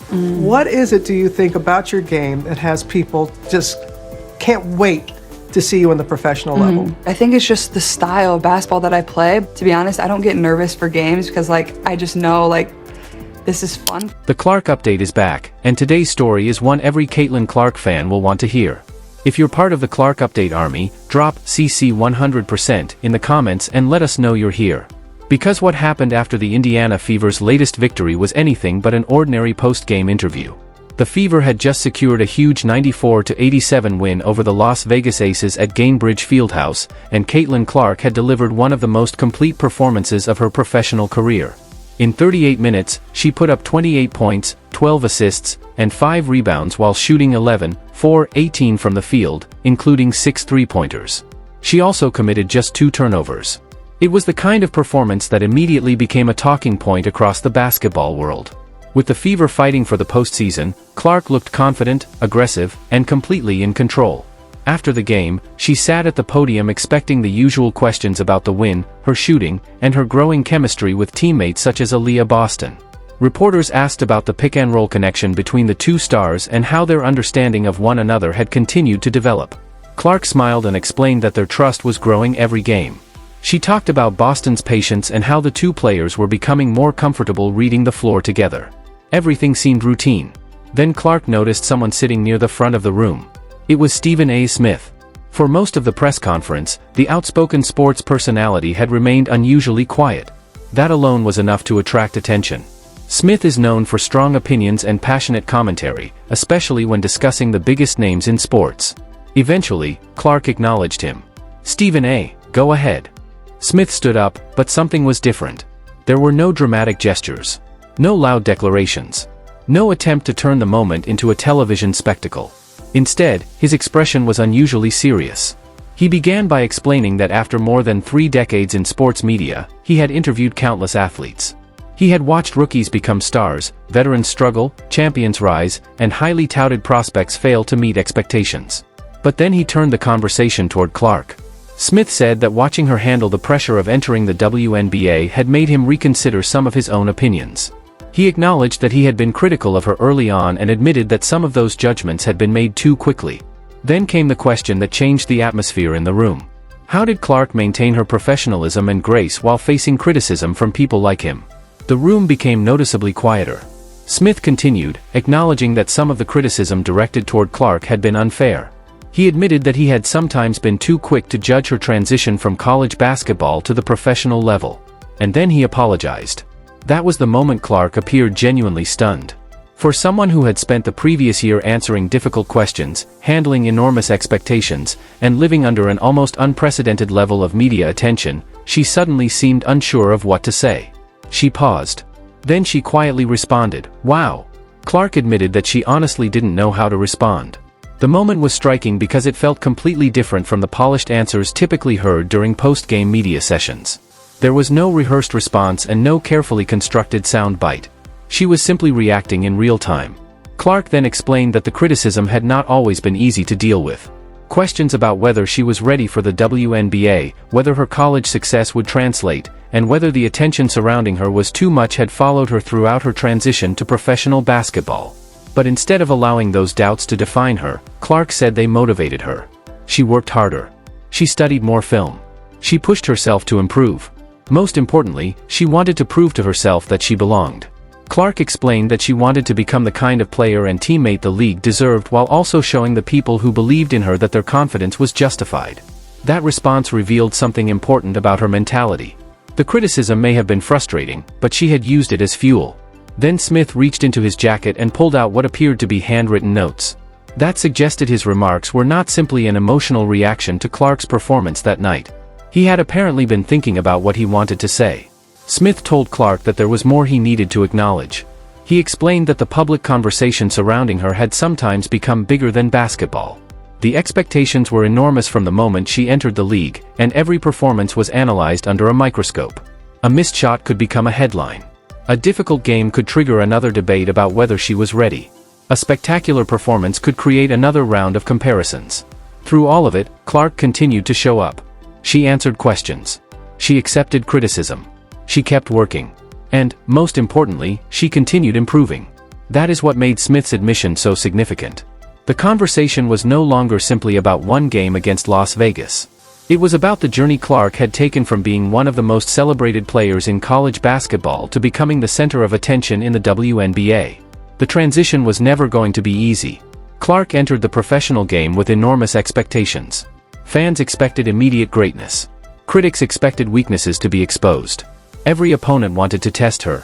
What is it, do you think, about your game that has people just can't wait to see you on the professional level? I think it's just the style of basketball that I play. To be honest, I don't get nervous for games because I just know this is fun. The Clark Update is back, and today's story is one every Caitlin Clark fan will want to hear. If you're part of the Clark Update army, drop CC 100% in the comments and let us know you're here. Because what happened after the Indiana Fever's latest victory was anything but an ordinary post-game interview. The Fever had just secured a huge 94-87 win over the Las Vegas Aces at Gainbridge Fieldhouse, and Caitlin Clark had delivered one of the most complete performances of her professional career. In 38 minutes, she put up 28 points, 12 assists, and 5 rebounds while shooting 11, 4, 18 from the field, including 6 three-pointers. She also committed just 2 turnovers. It was the kind of performance that immediately became a talking point across the basketball world. With the Fever fighting for the postseason, Clark looked confident, aggressive, and completely in control. After the game, she sat at the podium expecting the usual questions about the win, her shooting, and her growing chemistry with teammates such as Aaliyah Boston. Reporters asked about the pick-and-roll connection between the two stars and how their understanding of one another had continued to develop. Clark smiled and explained that their trust was growing every game. She talked about Boston's patience and how the two players were becoming more comfortable reading the floor together. Everything seemed routine. Then Clark noticed someone sitting near the front of the room. It was Stephen A. Smith. For most of the press conference, the outspoken sports personality had remained unusually quiet. That alone was enough to attract attention. Smith is known for strong opinions and passionate commentary, especially when discussing the biggest names in sports. Eventually, Clark acknowledged him. "Stephen A., go ahead." Smith stood up, but something was different. There were no dramatic gestures. No loud declarations. No attempt to turn the moment into a television spectacle. Instead, his expression was unusually serious. He began by explaining that after more than 3 decades in sports media, he had interviewed countless athletes. He had watched rookies become stars, veterans struggle, champions rise, and highly touted prospects fail to meet expectations. But then he turned the conversation toward Clark. Smith said that watching her handle the pressure of entering the WNBA had made him reconsider some of his own opinions. He acknowledged that he had been critical of her early on and admitted that some of those judgments had been made too quickly. Then came the question that changed the atmosphere in the room. How did Clark maintain her professionalism and grace while facing criticism from people like him? The room became noticeably quieter. Smith continued, acknowledging that some of the criticism directed toward Clark had been unfair. He admitted that he had sometimes been too quick to judge her transition from college basketball to the professional level. And then he apologized. That was the moment Clark appeared genuinely stunned. For someone who had spent the previous year answering difficult questions, handling enormous expectations, and living under an almost unprecedented level of media attention, she suddenly seemed unsure of what to say. She paused. Then she quietly responded, "Wow." Clark admitted that she honestly didn't know how to respond. The moment was striking because it felt completely different from the polished answers typically heard during post-game media sessions. There was no rehearsed response and no carefully constructed sound bite. She was simply reacting in real time. Clark then explained that the criticism had not always been easy to deal with. Questions about whether she was ready for the WNBA, whether her college success would translate, and whether the attention surrounding her was too much had followed her throughout her transition to professional basketball. But instead of allowing those doubts to define her, Clark said they motivated her. She worked harder. She studied more film. She pushed herself to improve. Most importantly, she wanted to prove to herself that she belonged. Clark explained that she wanted to become the kind of player and teammate the league deserved while also showing the people who believed in her that their confidence was justified. That response revealed something important about her mentality. The criticism may have been frustrating, but she had used it as fuel. Then Smith reached into his jacket and pulled out what appeared to be handwritten notes. That suggested his remarks were not simply an emotional reaction to Clark's performance that night. He had apparently been thinking about what he wanted to say. Smith told Clark that there was more he needed to acknowledge. He explained that the public conversation surrounding her had sometimes become bigger than basketball. The expectations were enormous from the moment she entered the league, and every performance was analyzed under a microscope. A missed shot could become a headline. A difficult game could trigger another debate about whether she was ready. A spectacular performance could create another round of comparisons. Through all of it, Clark continued to show up. She answered questions. She accepted criticism. She kept working. And, most importantly, she continued improving. That is what made Smith's admission so significant. The conversation was no longer simply about one game against Las Vegas. It was about the journey Clark had taken from being one of the most celebrated players in college basketball to becoming the center of attention in the WNBA. The transition was never going to be easy. Clark entered the professional game with enormous expectations. Fans expected immediate greatness. Critics expected weaknesses to be exposed. Every opponent wanted to test her.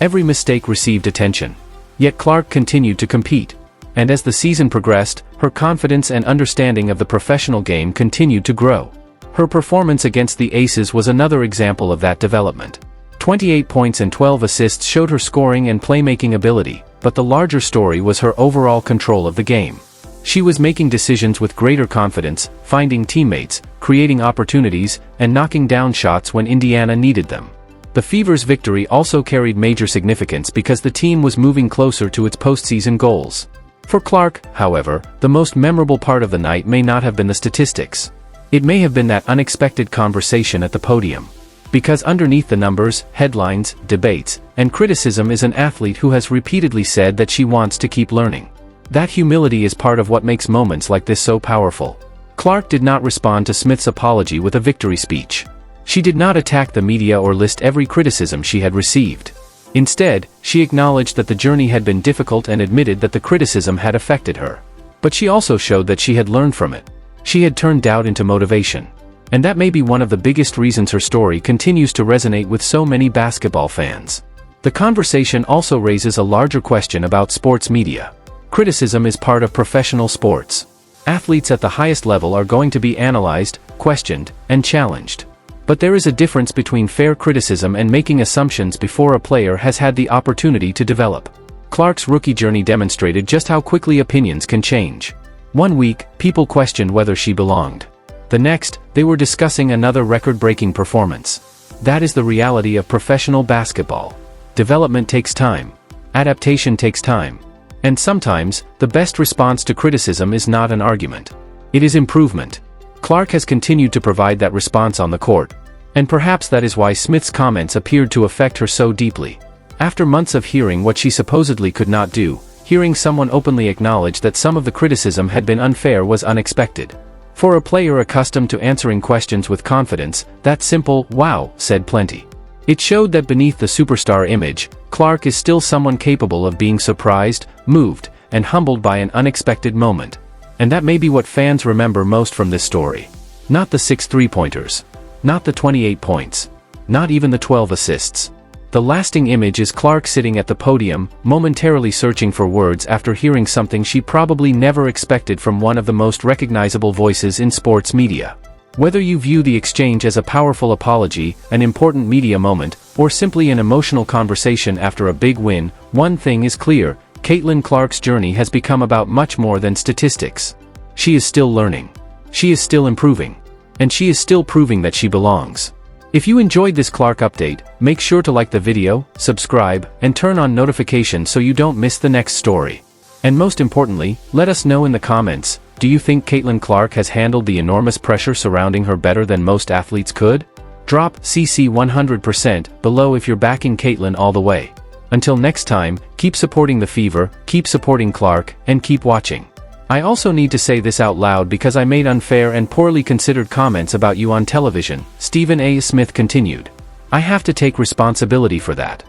Every mistake received attention. Yet Clark continued to compete. And as the season progressed, her confidence and understanding of the professional game continued to grow. Her performance against the Aces was another example of that development. 28 points and 12 assists showed her scoring and playmaking ability, but the larger story was her overall control of the game. She was making decisions with greater confidence, finding teammates, creating opportunities, and knocking down shots when Indiana needed them. The Fever's victory also carried major significance because the team was moving closer to its postseason goals. For Clark, however, the most memorable part of the night may not have been the statistics. It may have been that unexpected conversation at the podium. Because underneath the numbers, headlines, debates, and criticism is an athlete who has repeatedly said that she wants to keep learning. That humility is part of what makes moments like this so powerful. Clark did not respond to Smith's apology with a victory speech. She did not attack the media or list every criticism she had received. Instead, she acknowledged that the journey had been difficult and admitted that the criticism had affected her. But she also showed that she had learned from it. She had turned doubt into motivation. And that may be one of the biggest reasons her story continues to resonate with so many basketball fans. The conversation also raises a larger question about sports media. Criticism is part of professional sports. Athletes at the highest level are going to be analyzed, questioned, and challenged. But there is a difference between fair criticism and making assumptions before a player has had the opportunity to develop. Clark's rookie journey demonstrated just how quickly opinions can change. One week, people questioned whether she belonged. The next, they were discussing another record-breaking performance. That is the reality of professional basketball. Development takes time. Adaptation takes time. And sometimes, the best response to criticism is not an argument. It is improvement. Clark has continued to provide that response on the court. And perhaps that is why Smith's comments appeared to affect her so deeply. After months of hearing what she supposedly could not do, hearing someone openly acknowledge that some of the criticism had been unfair was unexpected. For a player accustomed to answering questions with confidence, that simple, "wow," said plenty. It showed that beneath the superstar image, Clark is still someone capable of being surprised, moved, and humbled by an unexpected moment. And that may be what fans remember most from this story. Not the 6 three-pointers. Not the 28 points. Not even the 12 assists. The lasting image is Clark sitting at the podium, momentarily searching for words after hearing something she probably never expected from one of the most recognizable voices in sports media. Whether you view the exchange as a powerful apology, an important media moment, or simply an emotional conversation after a big win, one thing is clear: Caitlin Clark's journey has become about much more than statistics. She is still learning. She is still improving. And she is still proving that she belongs. If you enjoyed this Clark update, make sure to like the video, subscribe, and turn on notifications so you don't miss the next story. And most importantly, let us know in the comments, do you think Caitlin Clark has handled the enormous pressure surrounding her better than most athletes could? Drop CC 100% below if you're backing Caitlin all the way. Until next time, keep supporting the Fever, keep supporting Clark, and keep watching. I also need to say this out loud because I made unfair and poorly considered comments about you on television, Stephen A. Smith continued. I have to take responsibility for that.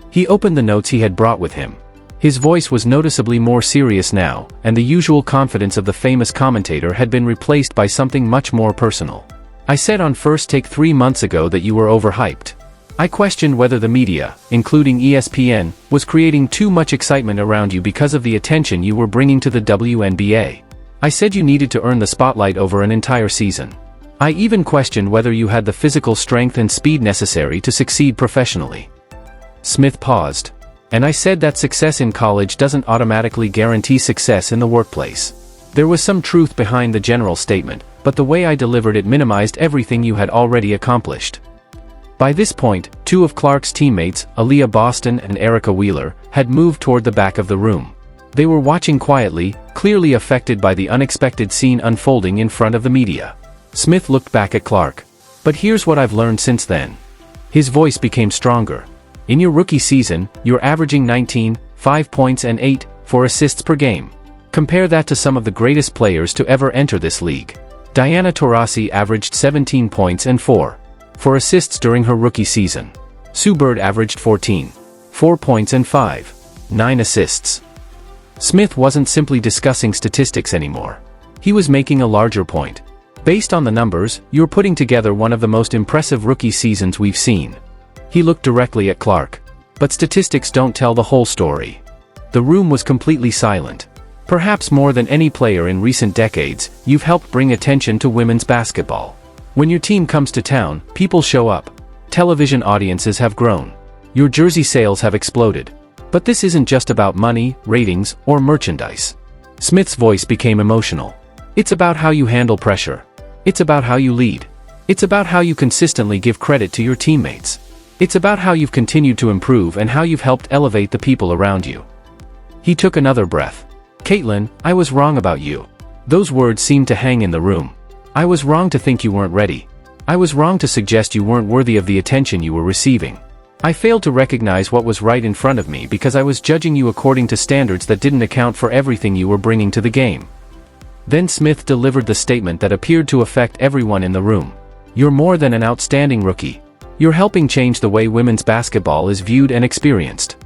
He opened the notes he had brought with him. His voice was noticeably more serious now, and the usual confidence of the famous commentator had been replaced by something much more personal. I said on First Take 3 months ago that you were overhyped. I questioned whether the media, including ESPN, was creating too much excitement around you because of the attention you were bringing to the WNBA. I said you needed to earn the spotlight over an entire season. I even questioned whether you had the physical strength and speed necessary to succeed professionally. Smith paused. And I said that success in college doesn't automatically guarantee success in the workplace. There was some truth behind the general statement, but the way I delivered it minimized everything you had already accomplished. By this point, 2 of Clark's teammates, Aaliyah Boston and Erica Wheeler, had moved toward the back of the room. They were watching quietly, clearly affected by the unexpected scene unfolding in front of the media. Smith looked back at Clark. But here's what I've learned since then. His voice became stronger. In your rookie season, you're averaging 19, 5 points and 8, 4 assists per game. Compare that to some of the greatest players to ever enter this league. Diana Taurasi averaged 17 points and 4 assists during her rookie season. Sue Bird averaged 14, 4 points and 9 assists. Smith wasn't simply discussing statistics anymore. He was making a larger point. Based on the numbers, you're putting together one of the most impressive rookie seasons we've seen. He looked directly at Clark. But statistics don't tell the whole story. The room was completely silent. Perhaps more than any player in recent decades, you've helped bring attention to women's basketball. When your team comes to town, people show up. Television audiences have grown. Your jersey sales have exploded. But this isn't just about money, ratings, or merchandise. Smith's voice became emotional. It's about how you handle pressure. It's about how you lead. It's about how you consistently give credit to your teammates. It's about how you've continued to improve and how you've helped elevate the people around you. He took another breath. Caitlin, I was wrong about you. Those words seemed to hang in the room. I was wrong to think you weren't ready. I was wrong to suggest you weren't worthy of the attention you were receiving. I failed to recognize what was right in front of me because I was judging you according to standards that didn't account for everything you were bringing to the game. Then Smith delivered the statement that appeared to affect everyone in the room. You're more than an outstanding rookie. You're helping change the way women's basketball is viewed and experienced.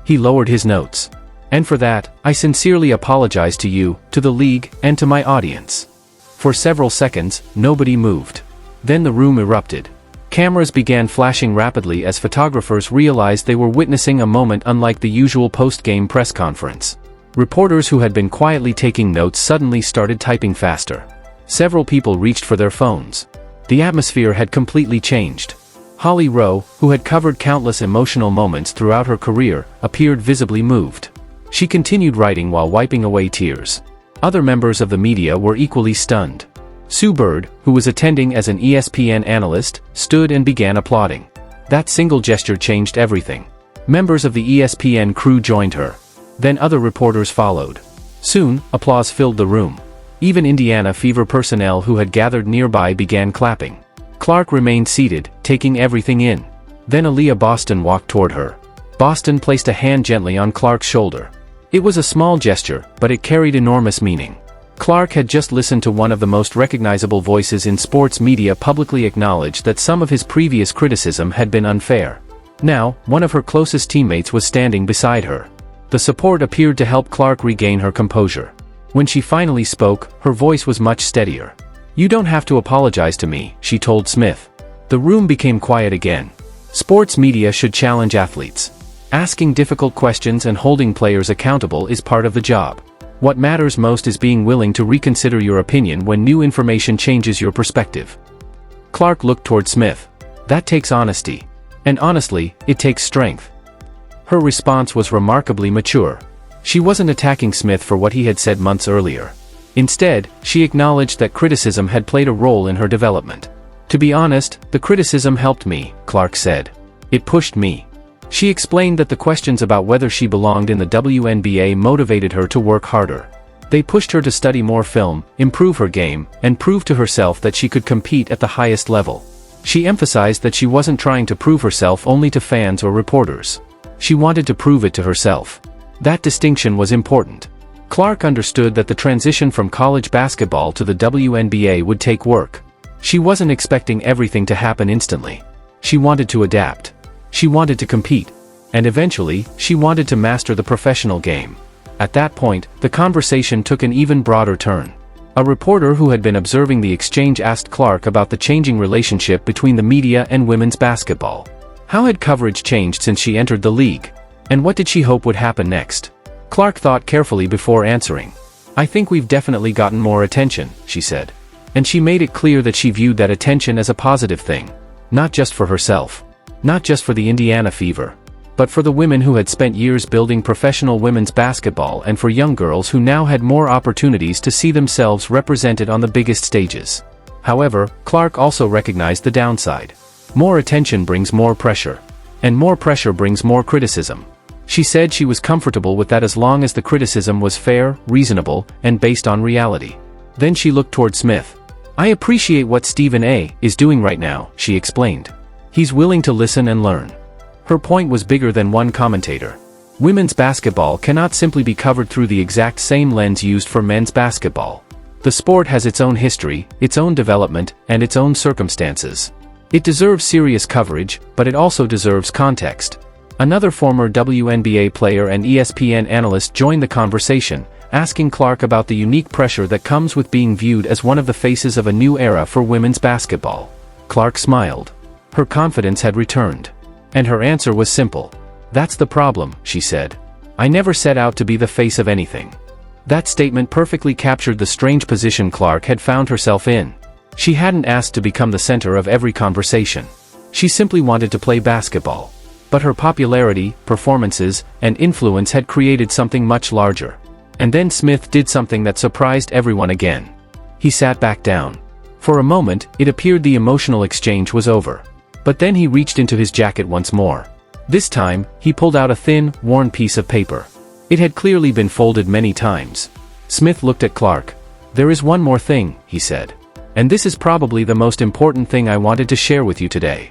He lowered his notes. And for that, I sincerely apologize to you, to the league, and to my audience. For several seconds, nobody moved. Then the room erupted. Cameras began flashing rapidly as photographers realized they were witnessing a moment unlike the usual post-game press conference. Reporters who had been quietly taking notes suddenly started typing faster. Several people reached for their phones. The atmosphere had completely changed. Holly Rowe, who had covered countless emotional moments throughout her career, appeared visibly moved. She continued writing while wiping away tears. Other members of the media were equally stunned. Sue Bird, who was attending as an ESPN analyst, stood and began applauding. That single gesture changed everything. Members of the ESPN crew joined her. Then other reporters followed. Soon, applause filled the room. Even Indiana Fever personnel who had gathered nearby began clapping. Clark remained seated, taking everything in. Then Aaliyah Boston walked toward her. Boston placed a hand gently on Clark's shoulder. It was a small gesture, but it carried enormous meaning. Clark had just listened to one of the most recognizable voices in sports media publicly acknowledge that some of his previous criticism had been unfair. Now, one of her closest teammates was standing beside her. The support appeared to help Clark regain her composure. When she finally spoke, her voice was much steadier. You don't have to apologize to me, she told Smith. The room became quiet again. Sports media should challenge athletes. Asking difficult questions and holding players accountable is part of the job. What matters most is being willing to reconsider your opinion when new information changes your perspective. Clark looked toward Smith. That takes honesty. And honestly, it takes strength. Her response was remarkably mature. She wasn't attacking Smith for what he had said months earlier. Instead, she acknowledged that criticism had played a role in her development. To be honest, the criticism helped me, Clark said. It pushed me. She explained that the questions about whether she belonged in the WNBA motivated her to work harder. They pushed her to study more film, improve her game, and prove to herself that she could compete at the highest level. She emphasized that she wasn't trying to prove herself only to fans or reporters. She wanted to prove it to herself. That distinction was important. Clark understood that the transition from college basketball to the WNBA would take work. She wasn't expecting everything to happen instantly. She wanted to adapt. She wanted to compete. And eventually, she wanted to master the professional game. At that point, the conversation took an even broader turn. A reporter who had been observing the exchange asked Clark about the changing relationship between the media and women's basketball. How had coverage changed since she entered the league? And what did she hope would happen next? Clark thought carefully before answering. I think we've definitely gotten more attention, she said. And she made it clear that she viewed that attention as a positive thing. Not just for herself. Not just for the Indiana Fever. But for the women who had spent years building professional women's basketball and for young girls who now had more opportunities to see themselves represented on the biggest stages. However, Clark also recognized the downside. More attention brings more pressure. And more pressure brings more criticism. She said she was comfortable with that as long as the criticism was fair, reasonable, and based on reality. Then she looked toward Smith. I appreciate what Stephen A. is doing right now, she explained. He's willing to listen and learn. Her point was bigger than one commentator. Women's basketball cannot simply be covered through the exact same lens used for men's basketball. The sport has its own history, its own development, and its own circumstances. It deserves serious coverage, but it also deserves context. Another former WNBA player and ESPN analyst joined the conversation, asking Clark about the unique pressure that comes with being viewed as one of the faces of a new era for women's basketball. Clark smiled. Her confidence had returned. And her answer was simple. "That's the problem," she said. "I never set out to be the face of anything." That statement perfectly captured the strange position Clark had found herself in. She hadn't asked to become the center of every conversation. She simply wanted to play basketball. But her popularity, performances, and influence had created something much larger. And then Smith did something that surprised everyone again. He sat back down. For a moment, it appeared the emotional exchange was over. But then he reached into his jacket once more. This time, he pulled out a thin, worn piece of paper. It had clearly been folded many times. Smith looked at Clark. "There is one more thing," he said. "And this is probably the most important thing I wanted to share with you today."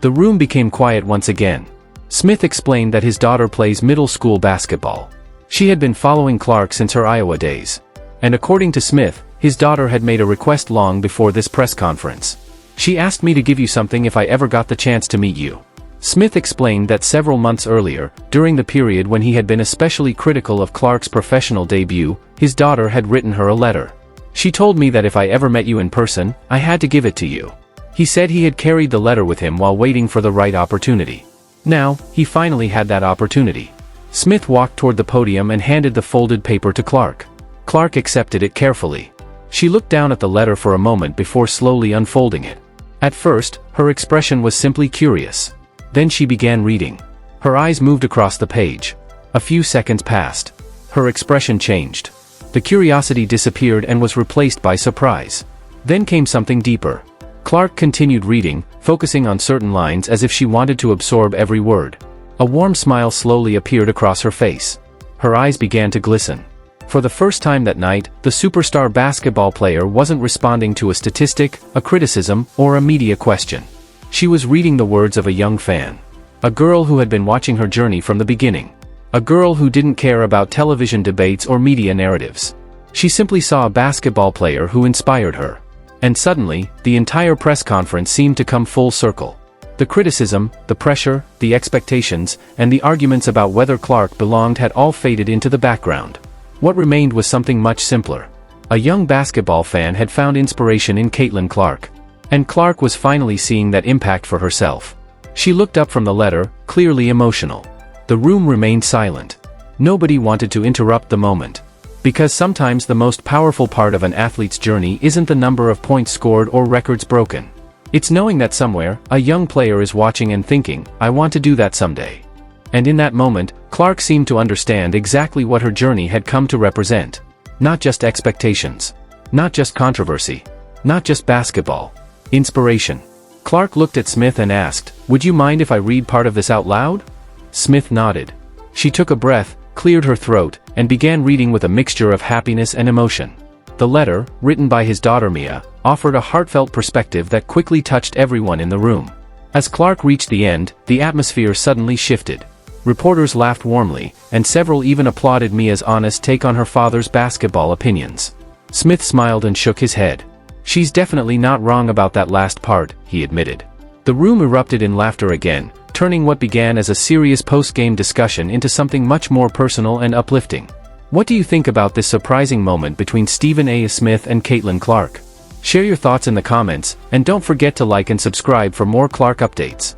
The room became quiet once again. Smith explained that his daughter plays middle school basketball. She had been following Clark since her Iowa days. And according to Smith, his daughter had made a request long before this press conference. "She asked me to give you something if I ever got the chance to meet you." Smith explained that several months earlier, during the period when he had been especially critical of Clark's professional debut, his daughter had written her a letter. "She told me that if I ever met you in person, I had to give it to you." He said he had carried the letter with him while waiting for the right opportunity. Now, he finally had that opportunity. Smith walked toward the podium and handed the folded paper to Clark. Clark accepted it carefully. She looked down at the letter for a moment before slowly unfolding it. At first, her expression was simply curious. Then she began reading. Her eyes moved across the page. A few seconds passed. Her expression changed. The curiosity disappeared and was replaced by surprise. Then came something deeper. Clark continued reading, focusing on certain lines as if she wanted to absorb every word. A warm smile slowly appeared across her face. Her eyes began to glisten. For the first time that night, the superstar basketball player wasn't responding to a statistic, a criticism, or a media question. She was reading the words of a young fan. A girl who had been watching her journey from the beginning. A girl who didn't care about television debates or media narratives. She simply saw a basketball player who inspired her. And suddenly, the entire press conference seemed to come full circle. The criticism, the pressure, the expectations, and the arguments about whether Clark belonged had all faded into the background. What remained was something much simpler. A young basketball fan had found inspiration in Caitlin Clark. And Clark was finally seeing that impact for herself. She looked up from the letter, clearly emotional. The room remained silent. Nobody wanted to interrupt the moment. Because sometimes the most powerful part of an athlete's journey isn't the number of points scored or records broken. It's knowing that somewhere, a young player is watching and thinking, "I want to do that someday." And in that moment, Clark seemed to understand exactly what her journey had come to represent. Not just expectations. Not just controversy. Not just basketball. Inspiration. Clark looked at Smith and asked, "Would you mind if I read part of this out loud?" Smith nodded. She took a breath, cleared her throat, and began reading with a mixture of happiness and emotion. The letter, written by his daughter Mia, offered a heartfelt perspective that quickly touched everyone in the room. As Clark reached the end, the atmosphere suddenly shifted. Reporters laughed warmly, and several even applauded Mia's honest take on her father's basketball opinions. Smith smiled and shook his head. "She's definitely not wrong about that last part," he admitted. The room erupted in laughter again, turning what began as a serious post-game discussion into something much more personal and uplifting. What do you think about this surprising moment between Stephen A. Smith and Caitlin Clark? Share your thoughts in the comments, and don't forget to like and subscribe for more Clark updates.